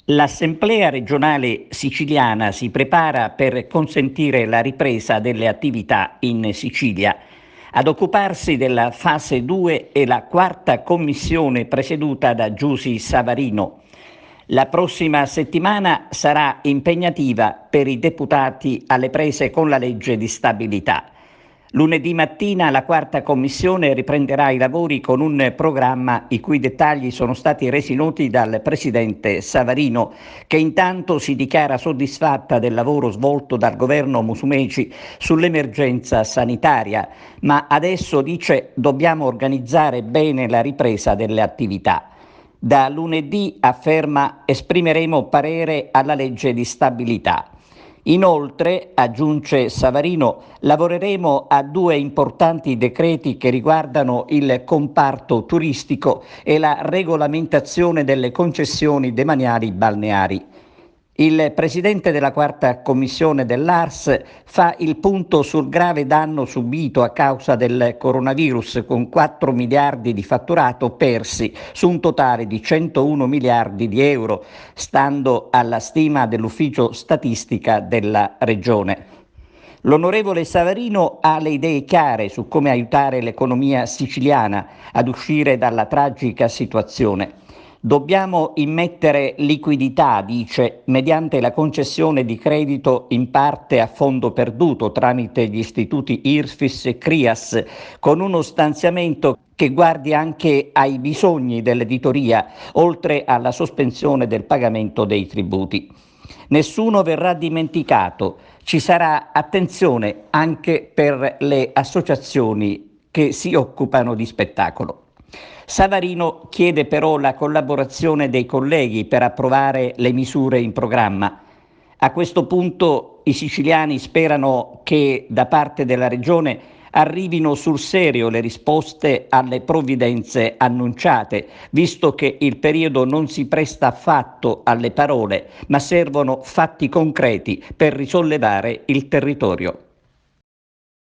L'Assemblea regionale siciliana si prepara per consentire la ripresa delle attività in Sicilia. Ad occuparsi della fase 2 è la quarta commissione presieduta da Giusy Savarino. La prossima settimana sarà impegnativa per i deputati alle prese con la legge di stabilità. Lunedì mattina la quarta commissione riprenderà i lavori con un programma i cui dettagli sono stati resi noti dal presidente Savarino, che intanto si dichiara soddisfatta del lavoro svolto dal governo Musumeci sull'emergenza sanitaria, ma adesso dice dobbiamo organizzare bene la ripresa delle attività. Da lunedì, afferma, esprimeremo parere alla legge di stabilità. Inoltre, aggiunge Savarino, lavoreremo a due importanti decreti che riguardano il comparto turistico e la regolamentazione delle concessioni demaniali balneari. Il presidente della quarta commissione dell'ARS fa il punto sul grave danno subito a causa del coronavirus, con 4 miliardi di fatturato persi su un totale di 101 miliardi di euro, stando alla stima dell'ufficio statistica della regione. L'onorevole Savarino ha le idee chiare su come aiutare l'economia siciliana ad uscire dalla tragica situazione. Dobbiamo immettere liquidità, dice, mediante la concessione di credito in parte a fondo perduto tramite gli istituti IRFIS e CRIAS, con uno stanziamento che guardi anche ai bisogni dell'editoria, oltre alla sospensione del pagamento dei tributi. Nessuno verrà dimenticato, ci sarà attenzione anche per le associazioni che si occupano di spettacolo. Savarino chiede però la collaborazione dei colleghi per approvare le misure in programma. A questo punto i siciliani sperano che da parte della Regione arrivino sul serio le risposte alle provvidenze annunciate, visto che il periodo non si presta affatto alle parole, ma servono fatti concreti per risollevare il territorio.